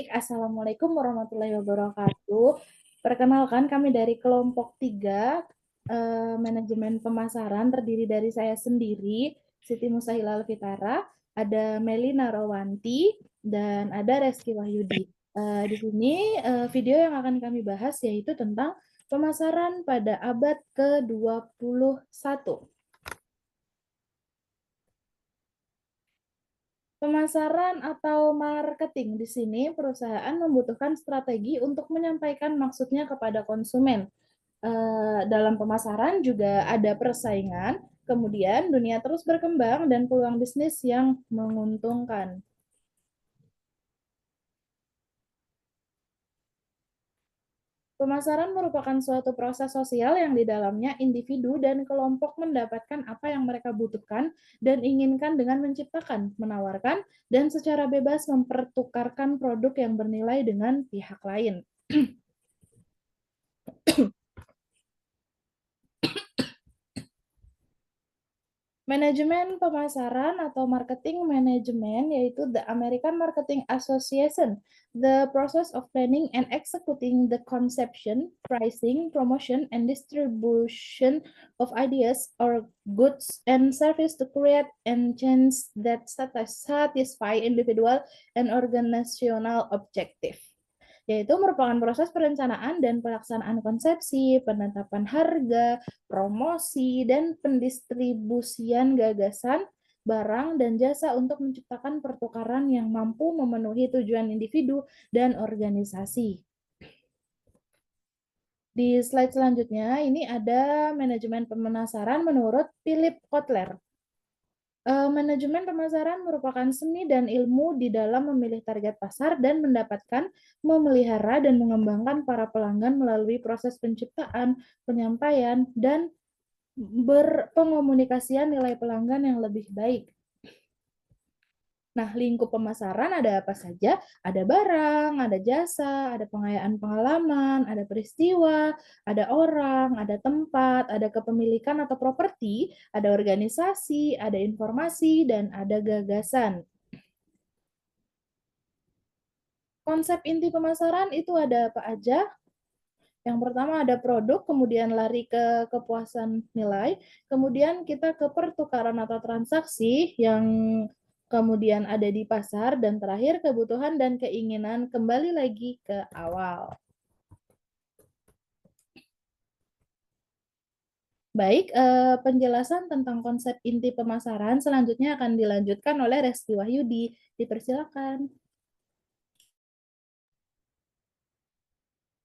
Assalamualaikum warahmatullahi wabarakatuh. Perkenalkan, kami dari kelompok 3, manajemen pemasaran, terdiri dari saya sendiri, Siti Musahila Alfitara, ada Melina Rawanti, dan ada Reski Wahyudi. Di sini video yang akan kami bahas yaitu tentang pemasaran pada abad ke-21. Pemasaran atau marketing di sini perusahaan membutuhkan strategi untuk menyampaikan maksudnya kepada konsumen. Dalam pemasaran juga ada persaingan, kemudian dunia terus berkembang dan peluang bisnis yang menguntungkan. Pemasaran merupakan suatu proses sosial yang di dalamnya individu dan kelompok mendapatkan apa yang mereka butuhkan dan inginkan dengan menciptakan, menawarkan, dan secara bebas mempertukarkan produk yang bernilai dengan pihak lain. Manajemen pemasaran atau marketing manajemen yaitu the American Marketing Association, the process of planning and executing the conception, pricing, promotion, and distribution of ideas or goods and service to create and change that satisfy individual and organizational objective, yaitu merupakan proses perencanaan dan pelaksanaan konsepsi, penetapan harga, promosi, dan pendistribusian gagasan, barang, dan jasa untuk menciptakan pertukaran yang mampu memenuhi tujuan individu dan organisasi. Di slide selanjutnya, ini ada manajemen pemasaran menurut Philip Kotler. Manajemen pemasaran merupakan seni dan ilmu di dalam memilih target pasar dan mendapatkan, memelihara, dan mengembangkan para pelanggan melalui proses penciptaan, penyampaian, dan berpengomunikasian nilai pelanggan yang lebih baik. Nah, lingkup pemasaran ada apa saja? Ada barang, ada jasa, ada pengayaan pengalaman, ada peristiwa, ada orang, ada tempat, ada kepemilikan atau properti, ada organisasi, ada informasi, dan ada gagasan. Konsep inti pemasaran itu ada apa aja? Yang pertama ada produk, kemudian lari ke kepuasan nilai, kemudian kita ke pertukaran atau transaksi yang kemudian ada di pasar, dan terakhir kebutuhan dan keinginan, kembali lagi ke awal. Baik, penjelasan tentang konsep inti pemasaran selanjutnya akan dilanjutkan oleh Reski Wahyudi. Dipersilakan.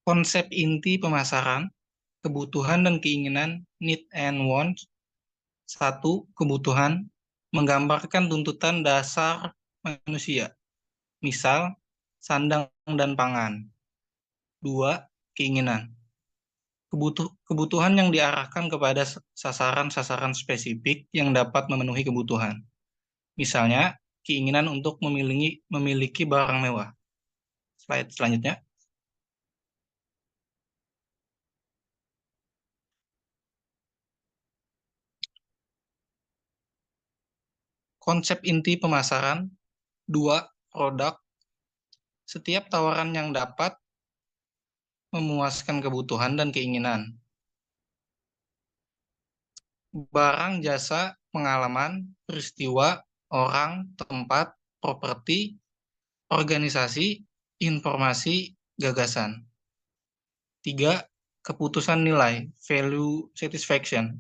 Konsep inti pemasaran, kebutuhan dan keinginan, need and wants. 1. Kebutuhan, menggambarkan tuntutan dasar manusia, misal sandang dan pangan. 2. Keinginan, kebutuhan yang diarahkan kepada sasaran-sasaran spesifik yang dapat memenuhi kebutuhan. Misalnya, keinginan untuk memiliki barang mewah. Slide selanjutnya. Konsep inti pemasaran. 2. Produk, setiap tawaran yang dapat memuaskan kebutuhan dan keinginan. Barang, jasa, pengalaman, peristiwa, orang, tempat, properti, organisasi, informasi, gagasan. 3. Keputusan nilai, value satisfaction.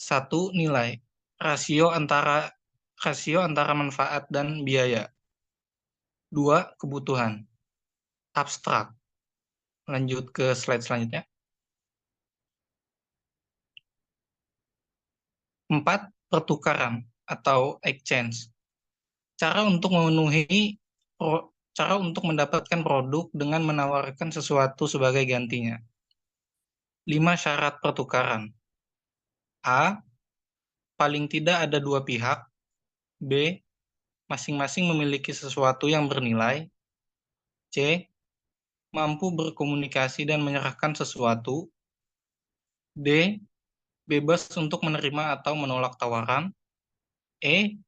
1. Nilai, rasio antara manfaat dan biaya. 2. Kebutuhan, abstrak. Lanjut ke slide selanjutnya. 4. Pertukaran atau exchange. Cara untuk mendapatkan produk dengan menawarkan sesuatu sebagai gantinya. 5. Syarat pertukaran. A. Paling tidak ada dua pihak. B. Masing-masing memiliki sesuatu yang bernilai. C. Mampu berkomunikasi dan menyerahkan sesuatu. D. Bebas untuk menerima atau menolak tawaran. E.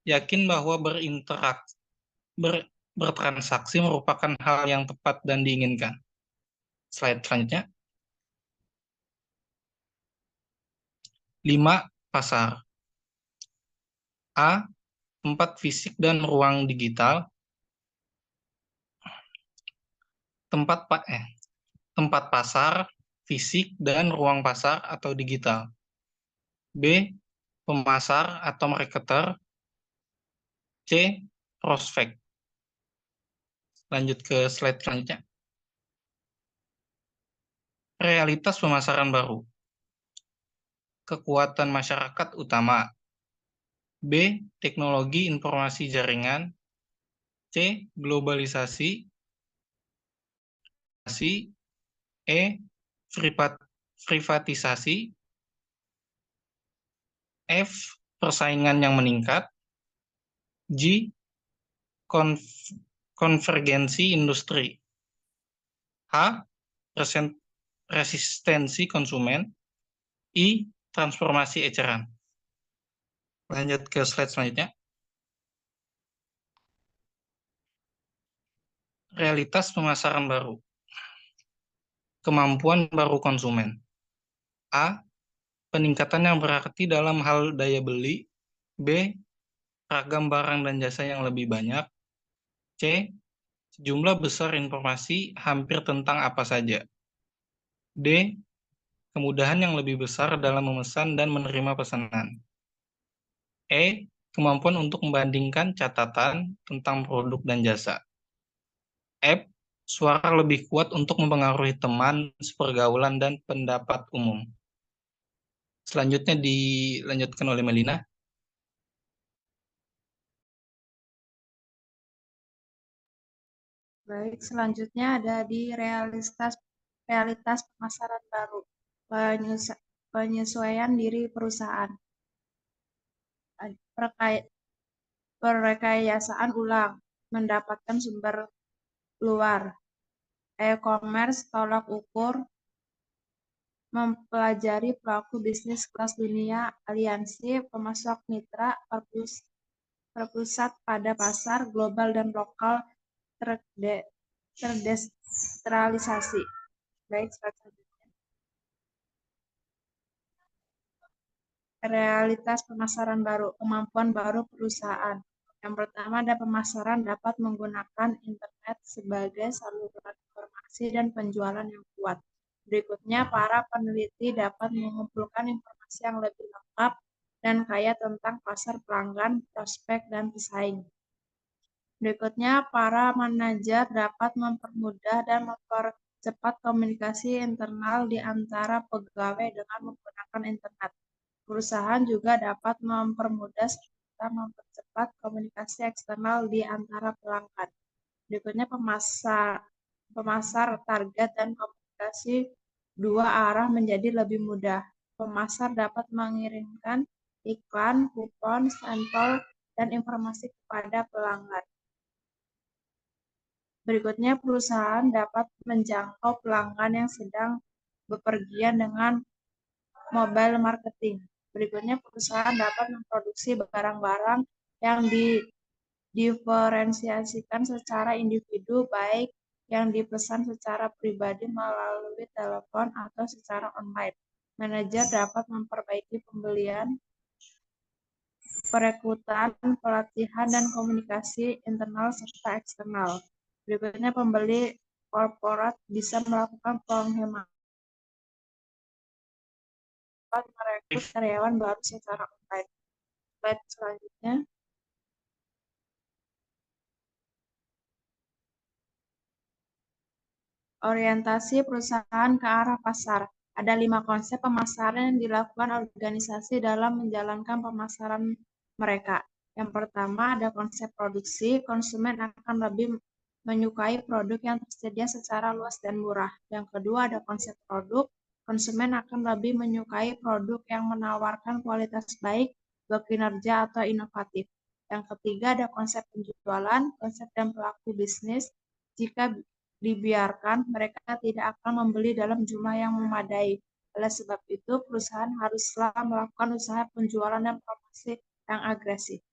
Yakin bahwa bertransaksi merupakan hal yang tepat dan diinginkan. Slide selanjutnya. 5. Pasar. A. Tempat fisik dan ruang digital. Tempat pasar, fisik, dan ruang pasar atau digital. B. Pemasar atau marketer. C. Prospek. Lanjut ke slide selanjutnya. Realitas pemasaran baru. Kekuatan masyarakat utama. B. Teknologi informasi jaringan. C. Globalisasi. E. Privatisasi. F. Persaingan yang meningkat. G. Konvergensi industri. H. Resistensi konsumen. I. Transformasi eceran. Lanjut ke slide selanjutnya. Realitas pemasaran baru. Kemampuan baru konsumen. A. Peningkatan yang berarti dalam hal daya beli. B. Ragam barang dan jasa yang lebih banyak. C. Jumlah besar informasi hampir tentang apa saja. D. Kemudahan yang lebih besar dalam memesan dan menerima pesanan. E. Kemampuan untuk membandingkan catatan tentang produk dan jasa. F. Suara lebih kuat untuk mempengaruhi teman, sepergaulan, dan pendapat umum. Selanjutnya dilanjutkan oleh Melina. Baik, selanjutnya ada di realitas pemasaran baru, penyesuaian diri perusahaan, perekayasaan ulang, mendapatkan sumber luar, e-commerce, tolak ukur, mempelajari pelaku bisnis kelas dunia, aliansi, pemasok mitra, perpusat pada pasar global dan lokal, terdesentralisasi. Baik, selanjutnya. Realitas pemasaran baru, kemampuan baru perusahaan. Yang pertama ada pemasaran dapat menggunakan internet sebagai saluran informasi dan penjualan yang kuat. Berikutnya, para peneliti dapat mengumpulkan informasi yang lebih lengkap dan kaya tentang pasar pelanggan, prospek, dan pesaing. Berikutnya, para manajer dapat mempermudah dan mempercepat komunikasi internal di antara pegawai dengan menggunakan internet. Perusahaan juga dapat mempermudah serta mempercepat komunikasi eksternal di antara pelanggan. Berikutnya, pemasar target dan komunikasi dua arah menjadi lebih mudah. Pemasar dapat mengirimkan iklan, kupon, sampel, dan informasi kepada pelanggan. Berikutnya, perusahaan dapat menjangkau pelanggan yang sedang bepergian dengan mobile marketing. Berikutnya, perusahaan dapat memproduksi barang-barang yang diferensiasikan secara individu, baik yang dipesan secara pribadi melalui telepon atau secara online. Manajer dapat memperbaiki pembelian, perekrutan, pelatihan, dan komunikasi internal serta eksternal. Berikutnya, pembeli korporat bisa melakukan penghematan, merekrut karyawan baru secara online. Slide selanjutnya. Orientasi perusahaan ke arah pasar. Ada 5 konsep pemasaran yang dilakukan organisasi dalam menjalankan pemasaran mereka. Yang pertama ada konsep produksi, konsumen akan lebih menyukai produk yang tersedia secara luas dan murah. Yang kedua ada konsep produk, konsumen akan lebih menyukai produk yang menawarkan kualitas baik, berkinerja atau inovatif. Yang ketiga ada konsep penjualan, konsep dan pelaku bisnis. Jika dibiarkan, mereka tidak akan membeli dalam jumlah yang memadai. Oleh sebab itu, perusahaan haruslah melakukan usaha penjualan dan promosi yang agresif.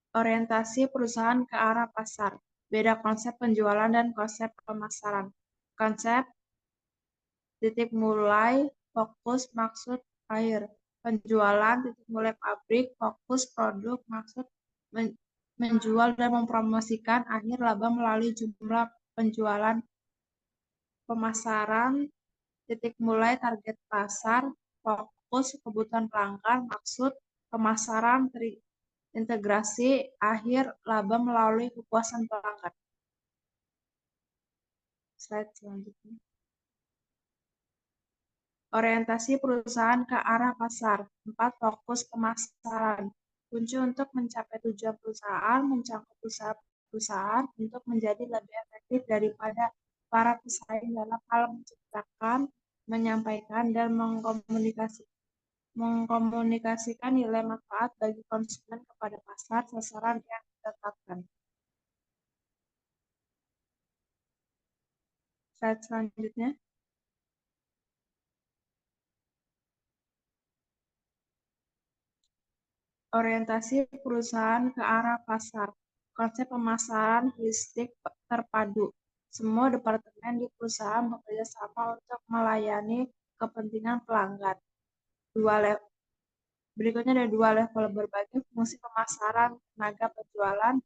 Orientasi perusahaan ke arah pasar. Beda konsep penjualan dan konsep pemasaran. Konsep titik mulai, fokus, maksud, akhir. Penjualan, titik mulai pabrik, fokus, produk, maksud, menjual dan mempromosikan, akhir laba melalui jumlah penjualan. Pemasaran, titik mulai target pasar, fokus, kebutuhan pelanggan, maksud, pemasaran, integrasi, akhir laba melalui kepuasan pelanggan. Slide selanjutnya. Orientasi perusahaan ke arah pasar. 4. Fokus pemasaran. Kunci untuk mencapai tujuan perusahaan, mencakup perusahaan untuk menjadi lebih efektif daripada para pesaing dalam hal menciptakan, menyampaikan, dan mengkomunikasikan nilai manfaat bagi konsumen kepada pasar sasaran yang ditetapkan. Slide selanjutnya. Orientasi perusahaan ke arah pasar. Konsep pemasaran holistik terpadu. Semua departemen di perusahaan bekerja sama untuk melayani kepentingan pelanggan. Berikutnya ada 2 level berbagai fungsi pemasaran, tenaga penjualan,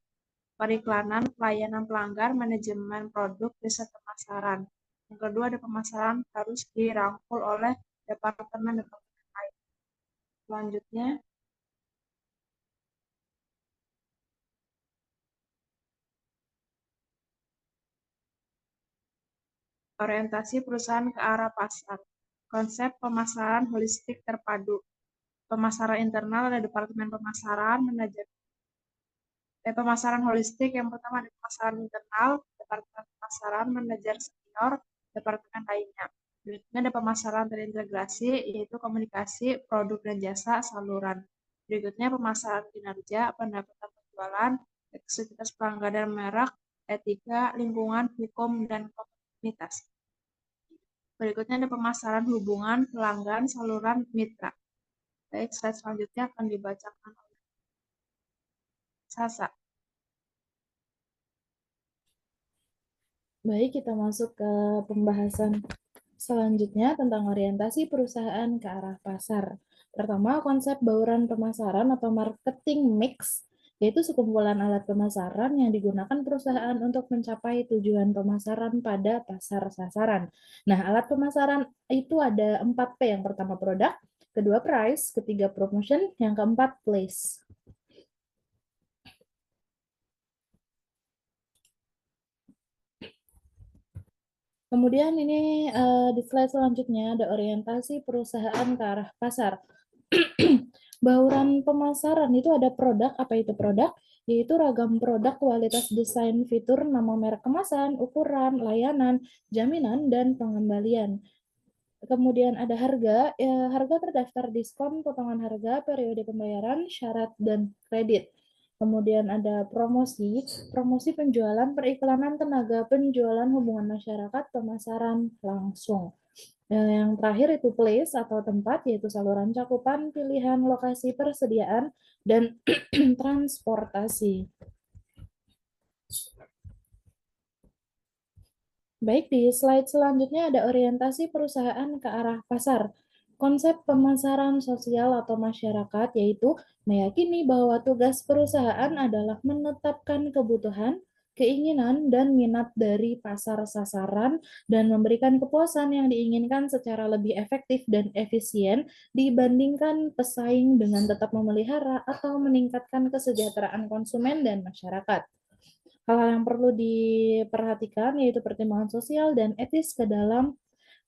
periklanan, pelayanan pelanggan, manajemen produk, riset pemasaran. Yang kedua ada pemasaran harus dirangkul oleh departemen-departemen lain. Selanjutnya, orientasi perusahaan ke arah pasar. Konsep pemasaran holistik terpadu. Pemasaran internal ada departemen pemasaran, pemasaran holistik yang pertama ada pemasaran internal, departemen pemasaran, manajer senior, departemen lainnya. Berikutnya ada pemasaran terintegrasi, yaitu komunikasi, produk dan jasa, saluran. Berikutnya pemasaran kinerja, pendapatan penjualan, eksklusivitas pelanggan dan merek, etika, lingkungan, hukum, dan komunitas. Berikutnya ada pemasaran hubungan, pelanggan, saluran, mitra. Baik, slide selanjutnya akan dibacakan oleh Sasa. Baik, kita masuk ke pembahasan selanjutnya tentang orientasi perusahaan ke arah pasar. Pertama, konsep bauran pemasaran atau marketing mix, yaitu sekumpulan alat pemasaran yang digunakan perusahaan untuk mencapai tujuan pemasaran pada pasar sasaran. Nah, alat pemasaran itu ada 4P. Yang pertama produk, kedua price, ketiga promotion, yang keempat place. Kemudian ini di slide selanjutnya ada orientasi perusahaan ke arah pasar. Bauran pemasaran itu ada produk, apa itu produk? Yaitu ragam produk, kualitas desain, fitur, nama merek kemasan, ukuran, layanan, jaminan, dan pengembalian. Kemudian ada harga, harga terdaftar diskon, potongan harga, periode pembayaran, syarat, dan kredit. Kemudian ada promosi, promosi penjualan, periklanan, tenaga penjualan, hubungan masyarakat, pemasaran langsung. Yang terakhir itu place atau tempat, yaitu saluran cakupan, pilihan, lokasi, persediaan, dan transportasi. Baik, di slide selanjutnya ada orientasi perusahaan ke arah pasar. Konsep pemasaran sosial atau masyarakat yaitu meyakini bahwa tugas perusahaan adalah menetapkan kebutuhan, keinginan, dan minat dari pasar sasaran dan memberikan kepuasan yang diinginkan secara lebih efektif dan efisien dibandingkan pesaing dengan tetap memelihara atau meningkatkan kesejahteraan konsumen dan masyarakat. Hal-hal yang perlu diperhatikan yaitu pertimbangan sosial dan etis ke dalam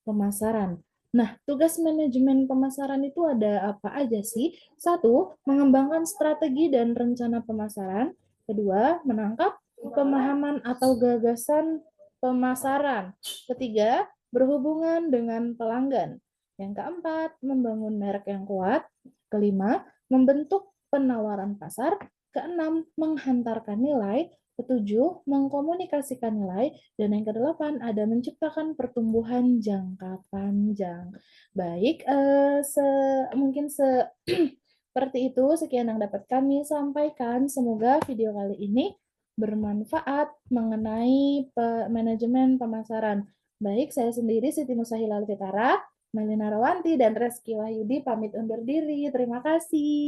pemasaran. Nah, tugas manajemen pemasaran itu ada apa aja sih? Satu, mengembangkan strategi dan rencana pemasaran. Kedua, menangkap pemahaman atau gagasan pemasaran. Ketiga, berhubungan dengan pelanggan. Yang keempat, membangun merek yang kuat. Kelima, membentuk penawaran pasar. Keenam, menghantarkan nilai. Ketujuh, mengkomunikasikan nilai. Dan yang kedelapan, ada menciptakan pertumbuhan jangka panjang. Baik, mungkin Seperti itu, sekian yang dapat kami sampaikan. Semoga video kali ini bermanfaat mengenai manajemen pemasaran. Baik, saya sendiri Siti Nusahila Alfitara, Melina Rawanti, dan Reski Wahyudi pamit undur diri. Terima kasih.